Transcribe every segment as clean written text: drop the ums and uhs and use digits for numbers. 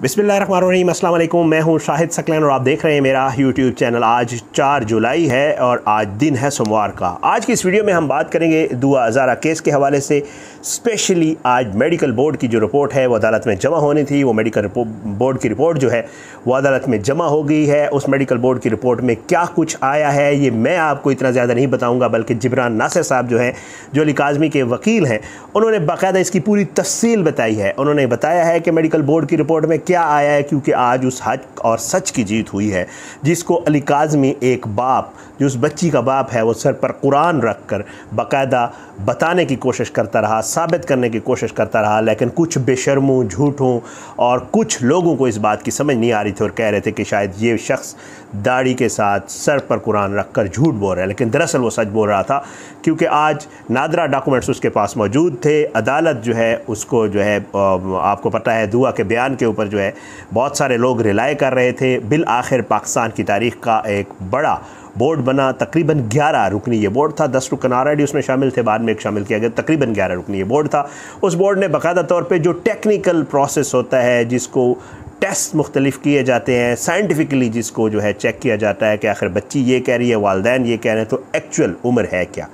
बिस्मिल्लाहिर्रहमानिर्रहीम, अस्सलाम वालेकुम। मैं हूं शाहिद सकलैन और आप देख रहे हैं मेरा यूट्यूब चैनल। आज 4 जुलाई है और आज दिन है सोमवार का। आज की इस वीडियो में हम बात करेंगे दुआ हज़ारा केस के हवाले से। स्पेशली आज मेडिकल बोर्ड की जो रिपोर्ट है वो अदालत में जमा होनी थी। वो मेडिकल बोर्ड की रिपोर्ट जो है वो अदालत में जमा हो गई है। उस मेडिकल बोर्ड की रिपोर्ट में क्या कुछ आया है ये मैं आपको इतना ज़्यादा नहीं बताऊँगा, बल्कि जिब्रान नासिर साहब जो हैं, जो अली काज़मी के वकील हैं, उन्होंने बाकायदा इसकी पूरी तफसील बताई है। उन्होंने बताया है कि मेडिकल बोर्ड की रिपोर्ट में क्या आया है, क्योंकि आज उस हक और सच की जीत हुई है जिसको अली काज़मी एक बाप, जो उस बच्ची का बाप है, वो सर पर कुरान रख कर बाकायदा बताने की कोशिश करता रहा, साबित करने की कोशिश करता रहा। लेकिन कुछ बेशर्मों, झूठों और कुछ लोगों को इस बात की समझ नहीं आ रही थी और कह रहे थे कि शायद ये शख्स दाढ़ी के साथ सर पर कुरान रख कर झूठ बोल रहा है, लेकिन दरअसल वो सच बोल रहा था, क्योंकि आज नादरा डॉक्यूमेंट्स उसके पास मौजूद थे। अदालत जो है उसको जो है आपको पता है दुआ के बयान के ऊपर जो है बहुत सारे लोग रिलाई कर रहे थे। बिल आखिर पाकिस्तान की तारीख़ का एक बड़ा बोर्ड बना। तकरीबन 11 रुकनी ये बोर्ड था। 10 रुकन ऑलरेडी उसमें शामिल थे, बाद में एक शामिल किया गया। तकरीबन 11 रुकनी ये बोर्ड था। उस बोर्ड ने बाकायदा तौर पे जो टेक्निकल प्रोसेस होता है, जिसको टेस्ट मुख्तलिफ किए जाते हैं, साइंटिफिकली जिसको जो है चेक किया जाता है कि आखिर बच्ची ये कह रही है, वालदैन ये कह रहे हैं, तो एक्चुअल उम्र है क्या,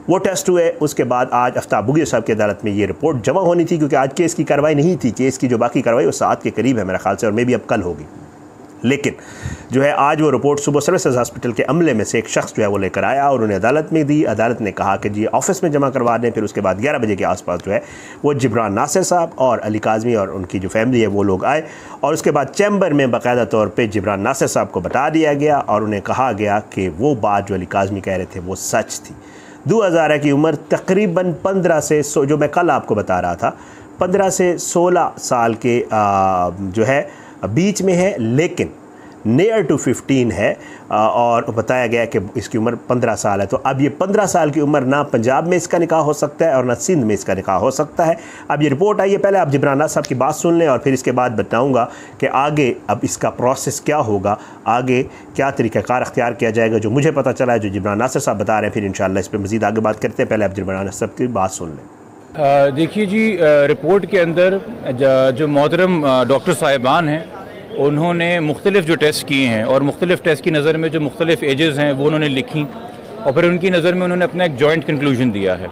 वो टेस्ट हुए। उसके बाद आज आफ्ताब बुगिया साहब की अदालत में ये रिपोर्ट जमा होनी थी, क्योंकि आज केस की कार्रवाई नहीं थी। केस की जो बाकी कार्रवाई वो 7 के करीब है मेरा ख्याल से, और मे भी अब कल होगी। लेकिन जो है आज वो रिपोर्ट सुबह सर्विसेज हॉस्पिटल के अमले में से एक शख्स जो है वो लेकर आया और उन्हें अदालत में दी। अदालत ने कहा कि जी ऑफिस में जमा करवा दें। फिर उसके बाद 11 बजे के आसपास जो है वो जिब्रान नासिर साहब और अली काज़मी और उनकी जो फैमिली है वो लोग आए, और उसके बाद चैम्बर में बाकायदा तौर पर जिब्रान नासिर साहब को बता दिया गया और उन्हें कहा गया कि वो बात जो अली काज़मी कह रहे थे वो सच थी। दुआ हज़ारा की उम्र तकरीबन 15 से जो मैं कल आपको बता रहा था 15 से 16 साल के जो है बीच में है, लेकिन नियर टू 15 है। और बताया गया कि इसकी उम्र 15 साल है। तो अब ये 15 साल की उम्र ना पंजाब में इसका निकाह हो सकता है और ना सिंध में इसका निकाह हो सकता है। अब ये रिपोर्ट आई है, पहले आप जिब्रान नासिर साहब की बात सुन लें और फिर इसके बाद बताऊंगा कि आगे अब इसका प्रोसेस क्या होगा, आगे क्या तरीक़ाकार अख्तियार किया जाएगा। जो मुझे पता चला है, जो जिब्रान नासिर साहब बता रहे हैं, फिर इंशाअल्लाह इस पर मज़ीद आगे बात करते हैं। पहले आप जिब्रान नासिर साहब की बात सुन लें। देखिए जी, रिपोर्ट के अंदर जो मोहतरम डॉक्टर साहिबान हैं, उन्होंने मुख्तलिफ़ जो टेस्ट किए हैं और मुख्तलिफ़ टेस्ट की नज़र में जो मुख्तलिफ़ एजेस हैं वो उन्होंने लिखी, और फिर उनकी नज़र में उन्होंने अपना एक जॉइंट कंक्लूजन दिया है।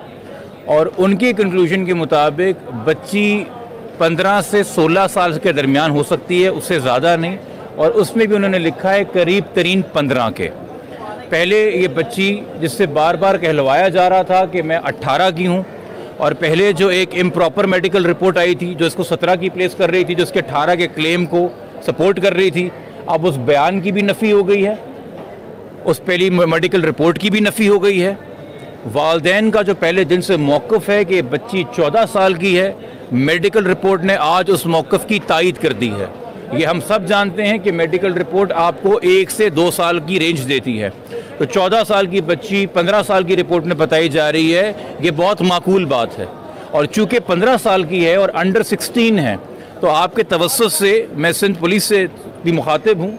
और उनके कंक्लूजन के मुताबिक बच्ची 15 से 16 साल के दरमियान हो सकती है, उससे ज़्यादा नहीं। और उसमें भी उन्होंने लिखा है करीब तरीन 15 के। पहले ये बच्ची जिससे बार बार कहलवाया जा रहा था कि मैं 18 की हूँ, और पहले जो एक इम्प्रॉपर मेडिकल रिपोर्ट आई थी जो इसको 17 की प्लेस कर रही थी, जो इसके 18 के क्लेम को सपोर्ट कर रही थी, अब उस बयान की भी नफ़ी हो गई है, उस पहली मेडिकल रिपोर्ट की भी नफ़ी हो गई है। वालदैन का जो पहले दिन से मौक़िफ़ है कि बच्ची 14 साल की है, मेडिकल रिपोर्ट ने आज उस मौक़िफ़ की तायद कर दी है। ये हम सब जानते हैं कि मेडिकल रिपोर्ट आपको 1 से 2 साल की रेंज देती है, तो 14 साल की बच्ची 15 साल की रिपोर्ट में बताई जा रही है, ये बहुत माकूल बात है। और चूँकि 15 साल की है और अंडर 16 है, तो आपके तवस्सुस से मैं सिंध पुलिस से भी मुखातिब हूँ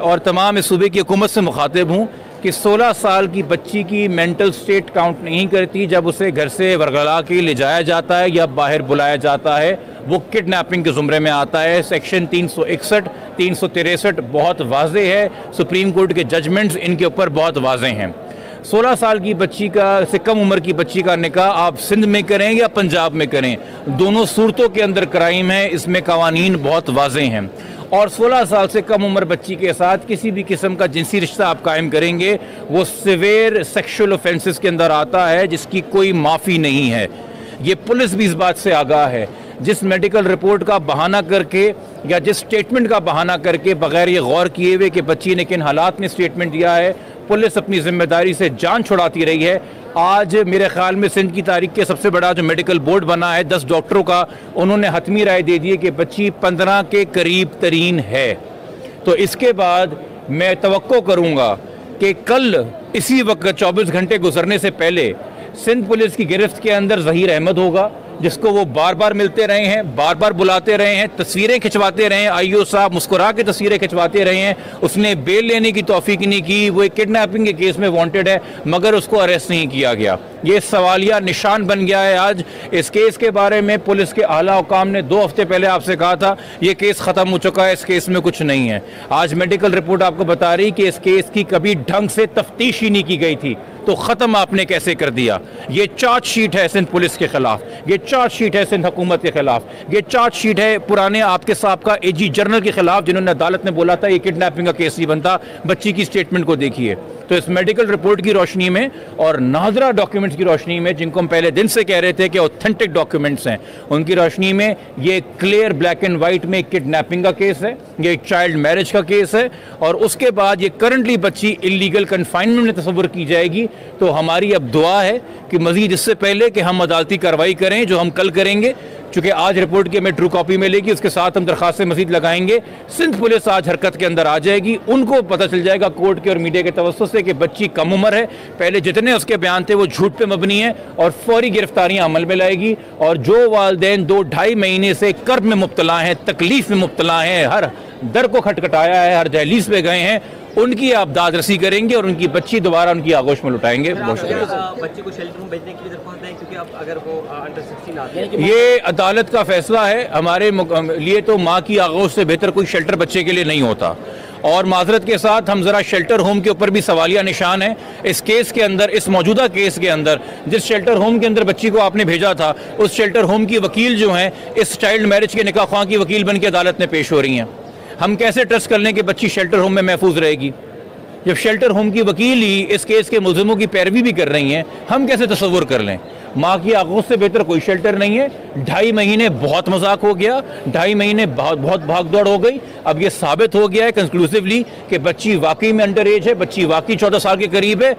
और तमाम इस सूबे की हुकूमत से मुखातिब हूँ कि 16 साल की बच्ची की मेंटल स्टेट काउंट नहीं करती जब उसे घर से वरगला के ले जाया जाता है या बाहर बुलाया जाता है, वो किडनैपिंग के ज़ुमरे में आता है। सेक्शन 361, 363 बहुत वाज़ेह है, सुप्रीम कोर्ट के जजमेंट्स इनके ऊपर बहुत वाज़ेह हैं। 16 साल की बच्ची का से कम उम्र की बच्ची का निकाह आप सिंध में करें या पंजाब में करें, दोनों सूरतों के अंदर क्राइम है, इसमें कवानीन बहुत वाज़ेह हैं। और 16 साल से कम उम्र बच्ची के साथ किसी भी किस्म का जिनसी रिश्ता आप कायम करेंगे, वो सिवियर सेक्शुअल ऑफेंसेस के अंदर आता है, जिसकी कोई माफ़ी नहीं है। ये पुलिस भी इस बात से आगाह है। जिस मेडिकल रिपोर्ट का बहाना करके या जिस स्टेटमेंट का बहाना करके बगैर ये गौर किए हुए कि बच्ची ने किन हालात में स्टेटमेंट दिया है, पुलिस अपनी जिम्मेदारी से जान छुड़ाती रही है। आज मेरे ख्याल में सिंध की तारीख के सबसे बड़ा जो मेडिकल बोर्ड बना है 10 डॉक्टरों का, उन्होंने हतमी राय दे दी है कि बच्ची 15 के करीब तरीन है। तो इसके बाद मैं तवक्को करूँगा कि कल इसी वक्त 24 घंटे गुजरने से पहले सिंध पुलिस की गिरफ्त के अंदर ज़हीर अहमद होगा जिसको वो बार बार मिलते रहे हैं, बार बार बुलाते रहे हैं, तस्वीरें खिंचवाते रहे हैं, आईओ साहब मुस्कुरा के तस्वीरें खिंचवाते रहे हैं, उसने बेल लेने की तौफीक नहीं की, वो एक किडनैपिंग के केस में वांटेड है मगर उसको अरेस्ट नहीं किया गया। ये सवालिया निशान बन गया है आज। इस केस के बारे में पुलिस के आला हुकाम ने 2 हफ्ते पहले आपसे कहा था ये केस खत्म हो चुका है, इस केस में कुछ नहीं है। आज मेडिकल रिपोर्ट आपको बता रही कि इस केस की कभी ढंग से तफ्तीश ही नहीं की गई थी, तो खत्म आपने कैसे कर दिया। ये चार्जशीट है सिंध पुलिस के खिलाफ, ये चार्जशीट है सिंध हुकूमत के खिलाफ, ये चार्जशीट है पुराने आपके साहब एजी जनरल के खिलाफ जिन्होंने अदालत में बोला था ये किडनैपिंग का केस नहीं बनता। बच्ची की स्टेटमेंट को देखिए। तो इस मेडिकल रिपोर्ट की रोशनी में और नादरा डॉक्यूमेंट्स की रोशनी में, जिनको हम पहले दिन से कह रहे थे कि ऑथेंटिक डॉक्यूमेंट्स हैं, उनकी रोशनी में ये क्लियर ब्लैक एंड वाइट में किडनैपिंग का केस है, ये एक चाइल्ड मैरिज का केस है। और उसके बाद ये करंटली बच्ची इलीगल कन्फाइनमेंट में तस्वुर की जाएगी। तो हमारी अब दुआ है कि मजीद इससे पहले कि हम अदालती कार्रवाई करें, जो हम कल करेंगे, चूंकि आज रिपोर्ट की हमें ट्रू कॉपी मिलेगी, उसके साथ हम दरखास्तें मजीद लगाएंगे। सिंध पुलिस आज हरकत के अंदर आ जाएगी, उनको पता चल जाएगा कोर्ट के और मीडिया के तवज्जुह से कि बच्ची कम उम्र है, पहले जितने उसके बयान थे वो झूठ पे मबनी है, और फौरी गिरफ्तारियां अमल में लाएगी। और जो वालिदैन 2-2.5 महीने से कर्ब में मुब्तला हैं, तकलीफ में मुब्तला हैं, हर दर को खटखटाया है, हर दहलीज पे गए हैं, उनकी आप दादरसी करेंगे और उनकी बच्ची दोबारा उनकी आगोश में लुटाएंगे। बच्चे को शेल्टर में भेजने की दरख्वास्त है, क्योंकि अब अगर वो अंडर 16 आते हैं, ये अदालत का फैसला है। हमारे लिए तो माँ की आगोश से बेहतर कोई शेल्टर बच्चे के लिए नहीं होता। और माजरत के साथ हम जरा शेल्टर होम के ऊपर भी सवालिया निशान है। इस केस के अंदर, इस मौजूदा केस के अंदर, जिस शेल्टर होम के अंदर बच्ची को आपने भेजा था, उस शेल्टर होम की वकील जो हैं इस चाइल्ड मैरिज के निकाह ख्वाह की वकील बन के अदालत में पेश हो रही हैं। हम कैसे ट्रस्ट कर लें कि बच्ची शेल्टर होम में महफूज रहेगी, जब शेल्टर होम की वकील ही इस केस के मुलजिमों की पैरवी भी कर रही हैं? हम कैसे तसव्वुर कर लें? माँ की आगोश से बेहतर कोई शेल्टर नहीं है। 2.5 महीने बहुत मजाक हो गया, 2.5 महीने बहुत भागदौड़ हो गई। अब ये साबित हो गया है कंक्लूसिवली कि बच्ची वाकई में अंडर एज है, बच्ची वाकई 14 साल के करीब है।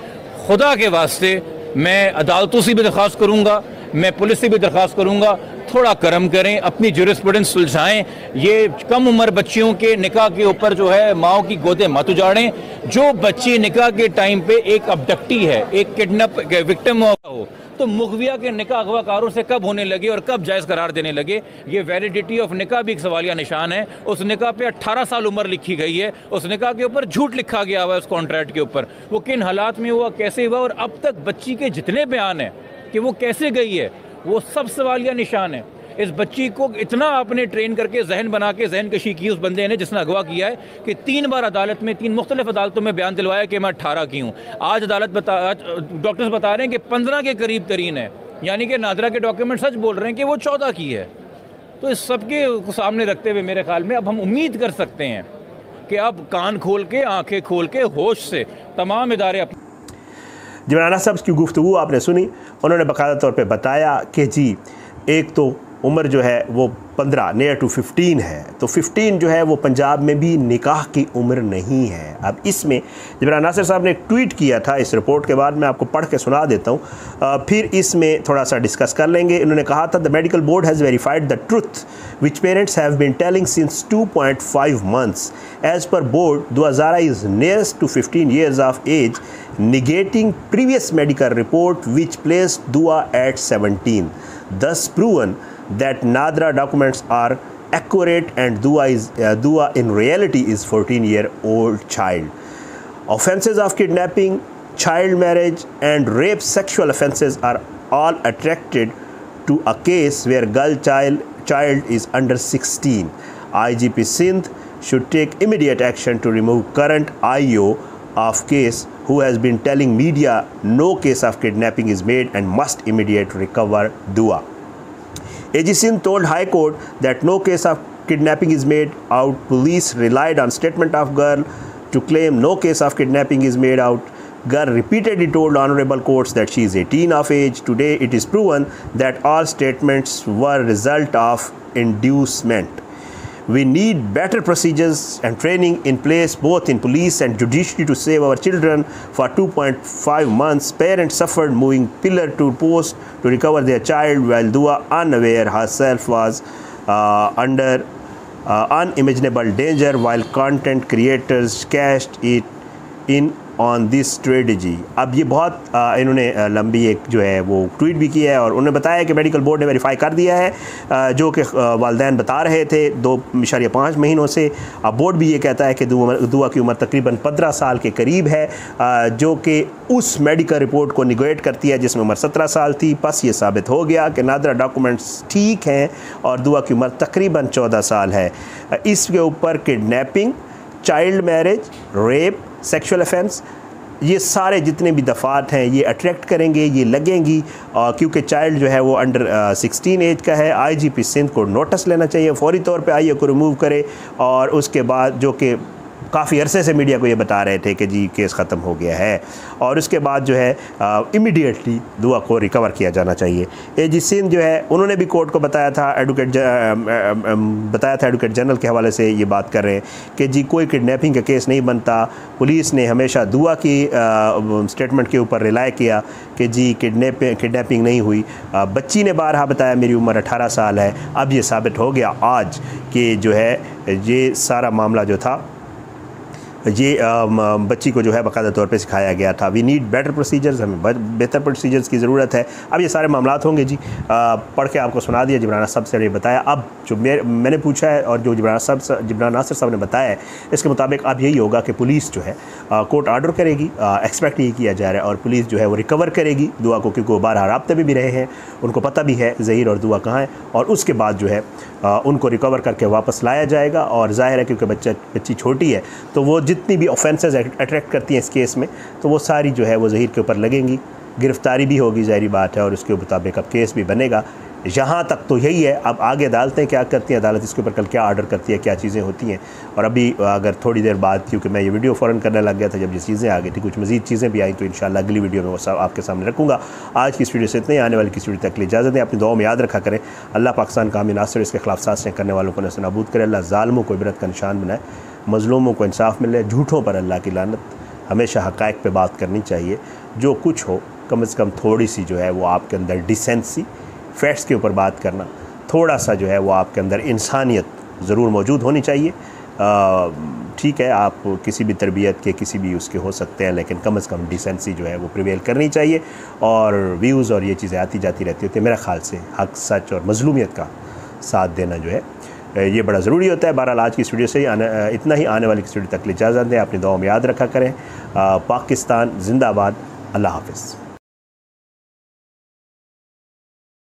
खुदा के वास्ते मैं अदालतों से भी दरख्वास्त करूँगा, मैं पुलिस से भी दरख्वास्त करूँगा, थोड़ा करम करें, अपनी जुरिस्प्रूडेंस सुलझाएं। ये कम उम्र बच्चियों के निकाह के ऊपर जो है माओ की गोदे मत उजाड़ें। जो बच्ची निकाह के टाइम पे एक अबडक्टी है, एक किडनैप विक्टिम हो, तो मुगविया के निकाह अगवाकारों से कब होने लगे और कब जायज़ करार देने लगे? ये वैलिडिटी ऑफ निकाह भी एक सवालिया निशान है। उस निकाह पे 18 साल उम्र लिखी गई है, उस निकाह के ऊपर झूठ लिखा गया हुआ है उस कॉन्ट्रैक्ट के ऊपर। वो किन हालात में हुआ, कैसे हुआ, और अब तक बच्ची के जितने बयान हैं कि वो कैसे गई है, वो सब सवालिया निशान है। इस बच्ची को इतना आपने ट्रेन करके जहन बना के जहन कशी की उस बंदे ने जिसने अगवा किया है कि 3 बार अदालत में, 3 मुख्तलिफ अदालतों में बयान दिलवाया कि मैं 18 की हूँ। आज डॉक्टर्स बता रहे हैं कि 15 के करीब तरीन है, यानी कि नादरा के डॉक्यूमेंट सच बोल रहे हैं कि वो 14 की है। तो इस सबके सामने रखते हुए मेरे ख्याल में अब हम उम्मीद कर सकते हैं कि अब कान खोल के, आंखें खोल के, होश से तमाम इदारे। जब राना साहब की गुफ्तगू आपने सुनी, उन्होंने बाकायदा तौर पे बताया कि जी एक तो उम्र जो है वो 15 नियर टू 15 है, तो 15 जो है वो पंजाब में भी निकाह की उम्र नहीं है। अब इसमें जबरान नासिर साहब ने एक ट्वीट किया था इस रिपोर्ट के बाद, मैं आपको पढ़ के सुना देता हूँ, फिर इसमें थोड़ा सा डिस्कस कर लेंगे। इन्होंने कहा था, the medical board has verified the truth which parents have been telling since 2.5 months. As per board, Dua Zara is nearest to 15 years of age, negating previous medical report which placed Dua at 17, thus proven that Nadra documents are accurate and Dua in reality is 14-year-old child. Offences of kidnapping, child marriage and rape sexual offences are all attributed to a case where girl child is under 16. IGP Sindh should take immediate action to remove current IO of case who has been telling media no case of kidnapping is made and must immediately recover Dua. AG Sindh told High Court that no case of kidnapping is made out. Police relied on statement of girl to claim no case of kidnapping is made out. Girl repeatedly told honorable courts that she is 18 of age. Today it is proven that all statements were result of inducement. We need better procedures and training in place both in police and judiciary to save our children. For 2.5 months, parents suffered moving pillar to post to recover their child, while Dua, unaware herself, was under unimaginable danger, while content creators cashed it in on this strategy. अब ये बहुत इन्होंने लंबी एक जो है वो tweet भी किया है और उन्होंने बताया कि मेडिकल बोर्ड ने वेरीफाई कर दिया है जो कि वालिदैन बता रहे थे 2.5 महीनों से। अब बोर्ड भी ये कहता है कि दुआ की उम्र तकरीबन 15 साल के करीब है, जो कि उस मेडिकल रिपोर्ट को निगेट करती है जिसमें उम्र 17 साल थी। बस ये साबित हो गया कि नादरा डॉक्यूमेंट्स ठीक हैं और दुआ की उम्र तकरीबन 14 साल है। इसके ऊपर kidnapping, child marriage, rape, sexual offence, ये सारे जितने भी दफ़ात हैं ये अट्रैक्ट करेंगे, ये लगेंगी, क्योंकि चाइल्ड जो है वो अंडर 16 एज का है। IGP सिंध को नोटिस लेना चाहिए, फौरी तौर पे आईए को रिमूव करे। और उसके बाद जो कि काफ़ी अरसे से मीडिया को ये बता रहे थे कि जी केस ख़त्म हो गया है, और उसके बाद जो है इमीडिएटली दुआ को रिकवर किया जाना चाहिए। AG सिंध जो है उन्होंने भी कोर्ट को बताया था, एडवोकेट जनरल के हवाले से ये बात कर रहे हैं कि जी कोई किडनैपिंग का केस नहीं बनता। पुलिस ने हमेशा दुआ की स्टेटमेंट के ऊपर रिलाई किया कि जी किडनैपिंग नहीं हुई। बच्ची ने बारहा बताया मेरी उम्र 18 साल है। अब ये साबित हो गया आज कि जो है ये सारा मामला जो था ये बच्ची को जो है बाकायदा तौर पे सिखाया गया था। वी नीड बेटर प्रोसीजर्स, हमें बेहतर प्रोसीजर्स की ज़रूरत है। अब ये सारे मामलात होंगे जी, पढ़ के आपको सुना दिया, जिब्रान साहब से ये बताया। अब जो मैंने पूछा है और जो जिब्रान नासिर साहब ने बताया है, इसके मुताबिक अब यही होगा कि पुलिस जो है कोर्ट ऑर्डर करेगी, एक्सपेक्ट यही किया जा रहा है, और पुलिस जो है वो रिकवर करेगी दुआ को, क्योंकि वो बारहा राब्ते में भी रहे हैं, उनको पता भी है ज़हीर और दुआ कहाँ है। और उसके बाद जो है उनको रिकवर करके वापस लाया जाएगा। और ज़ाहिर है क्योंकि बच्ची छोटी है तो वो जितनी भी ऑफेंसेस अट्रैक्ट करती हैं इस केस में, तो वो सारी जो है वो ज़हीर के ऊपर लगेंगी, गिरफ़्तारी भी होगी, ज़ाहिर बात है, और उसके मुताबिक अब केस भी बनेगा। यहाँ तक तो यही है। अब आगे अदालतें क्या करती हैं, अदालत इसके ऊपर कल क्या ऑर्डर करती है, क्या चीज़ें होती हैं। और अभी अगर थोड़ी देर बाद, क्योंकि मैं ये वीडियो फ़ौरन करने लग गया था जब ये चीज़ें आ गई थी, कुछ मज़ीद चीज़ें भी आई, तो इंशाल्लाह अगली वीडियो में वो सब आपके सामने रखूँगा। आज की इस वीडियो से इतने, आने वाली किस वीडियो तक लिए इजाज़त दें। अपनी दुआओं में याद रखा करें। अल्लाह पाकिस्तान का हमें नासिर, इसके खिलाफ साजिशें करने वालों को नस्ल नाबूद करे। अल्लाह ज़ालिमों को इबरत का निशान बनाए, मज़लूमों को इंसाफ मिले, झूठों पर अल्लाह की लानत। हमेशा हक़ाइक़ पे बात करनी चाहिए, जो कुछ हो कम से कम थोड़ी सी जो है वो आपके अंदर डिसेंसी, फैक्ट्स के ऊपर बात करना, थोड़ा सा जो है वो आपके अंदर इंसानियत ज़रूर मौजूद होनी चाहिए। ठीक है, आप किसी भी तरबियत के किसी भी उसके हो सकते हैं, लेकिन कम से कम डिसेंसी जो है वो प्रिवेल करनी चाहिए। और व्यूज़ और ये चीज़ें आती जाती रहती होती है। मेरा ख़्याल से हक़, सच और मज़लूमियत का साथ देना जो है ये बड़ा ज़रूरी होता है। बहरहाल आज की इस वीडियो से इतना ही, आने वाली किस वीडियो तक इजाज़त दें। अपनी दुआओं में याद रखा करें। पाकिस्तान ज़िंदाबाद। अल्लाह हाफ़िज़।